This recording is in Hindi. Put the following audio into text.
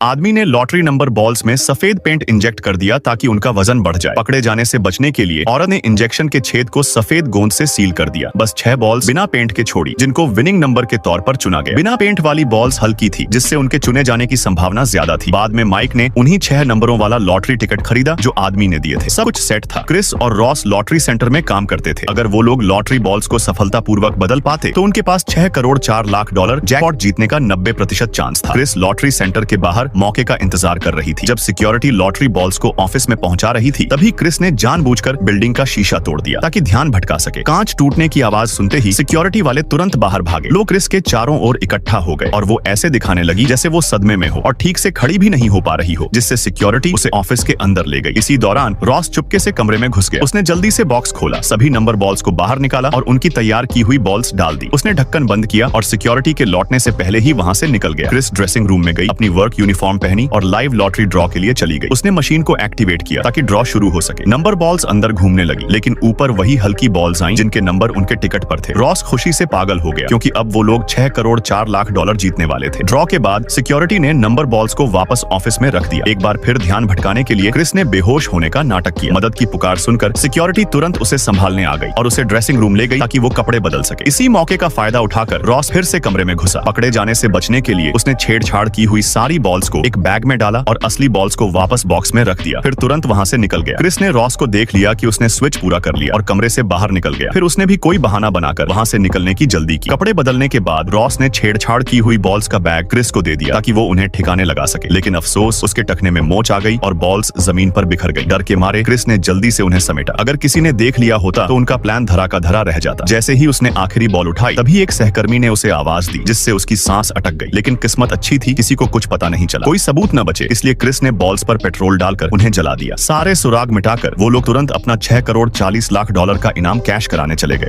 आदमी ने लॉटरी नंबर बॉल्स में सफेद पेंट इंजेक्ट कर दिया ताकि उनका वजन बढ़ जाए। पकड़े जाने से बचने के लिए औरत ने इंजेक्शन के छेद को सफेद गोंद से सील कर दिया। बस 6 बॉल्स बिना पेंट के छोड़ी, जिनको विनिंग नंबर के तौर पर चुना गया। बिना पेंट वाली बॉल्स हल्की थी, जिससे उनके चुने जाने की संभावना ज्यादा थी। बाद में माइक ने उन्हीं 6 नंबरों वाला लॉटरी टिकट खरीदा जो आदमी ने दिए थे। सब कुछ सेट था। क्रिस और रॉस लॉटरी सेंटर में काम करते थे। अगर वो लोग लॉटरी बॉल्स को सफलतापूर्वक बदल पाते तो उनके पास $6 करोड़ 4 लाख जैकपॉट जीतने का 90% चांस था। क्रिस लॉटरी सेंटर के बाहर मौके का इंतजार कर रही थी। जब सिक्योरिटी लॉटरी बॉल्स को ऑफिस में पहुंचा रही थी, तभी क्रिस ने जानबूझकर बिल्डिंग का शीशा तोड़ दिया ताकि ध्यान भटका सके। कांच टूटने की आवाज सुनते ही सिक्योरिटी वाले तुरंत बाहर भागे। लोग क्रिस के चारों ओर इकट्ठा हो गए और वो ऐसे दिखाने लगी जैसे वो सदमे में हो और ठीक से खड़ी भी नहीं हो पा रही हो, जिससे सिक्योरिटी उसे ऑफिस के अंदर ले गई। इसी दौरान रॉस चुपके से कमरे में घुस गया। उसने जल्दी से बॉक्स खोला, सभी नंबर बॉल्स को बाहर निकाला और उनकी तैयार की हुई बॉल्स डाल दी। उसने ढक्कन बंद किया और सिक्योरिटी के लौटने से पहले ही वहां से निकल गया। क्रिस ड्रेसिंग रूम में गई, अपनी वर्क यूनिफॉर्म पहनी और लाइव लॉटरी ड्रॉ के लिए चली गई। उसने मशीन को एक्टिवेट किया ताकि ड्रॉ शुरू हो सके। नंबर बॉल्स अंदर घूमने लगी, लेकिन ऊपर वही हल्की बॉल्स आईं जिनके नंबर उनके टिकट पर थे। रॉस खुशी से पागल हो गया क्योंकि अब वो लोग $6 करोड़ 4 लाख जीतने वाले थे। ड्रॉ के बाद सिक्योरिटी ने नंबर बॉल्स को वापस ऑफिस में रख दिया। एक बार फिर ध्यान भटकाने के लिए क्रिस ने बेहोश होने का नाटक किया। मदद की पुकार सुनकर सिक्योरिटी तुरंत उसे संभालने आ गई और उसे ड्रेसिंग रूम ले गई ताकि वो कपड़े बदल सके। इसी मौके का फायदा उठाकर रॉस फिर से कमरे में घुसा। पकड़े जाने से बचने के लिए उसने छेड़छाड़ की हुई सारी बॉल्स को एक बैग में डाला और असली बॉल्स को वापस बॉक्स में रख दिया। फिर तुरंत वहां से निकल गया। क्रिस ने रॉस को देख लिया कि उसने स्विच पूरा कर लिया और कमरे से बाहर निकल गया। फिर उसने भी कोई बहाना बनाकर वहां से निकलने की जल्दी की। कपड़े बदलने के बाद रॉस ने छेड़छाड़ की हुई बॉल्स का बैग क्रिस को दे दिया ताकि वो उन्हें ठिकाने लगा सके। लेकिन अफसोस, उसके टखने में मोच आ गई और बॉल्स जमीन पर बिखर गई। डर के मारे क्रिस ने जल्दी से उन्हें समेटा। अगर किसी ने देख लिया होता तो उनका प्लान धरा का धरा रह जाता। जैसे ही उसने आखिरी बॉल उठाई, तभी एक सहकर्मी ने उसे आवाज दी जिससे उसकी सांस अटक गई। लेकिन किस्मत अच्छी थी, किसी को कुछ पता नहीं चला। कोई सबूत न बचे, इसलिए क्रिस ने बॉल्स पर पेट्रोल डालकर उन्हें जला दिया। सारे सुराग मिटाकर वो लोग तुरंत अपना $6 करोड़ 40 लाख का इनाम कैश कराने चले गए।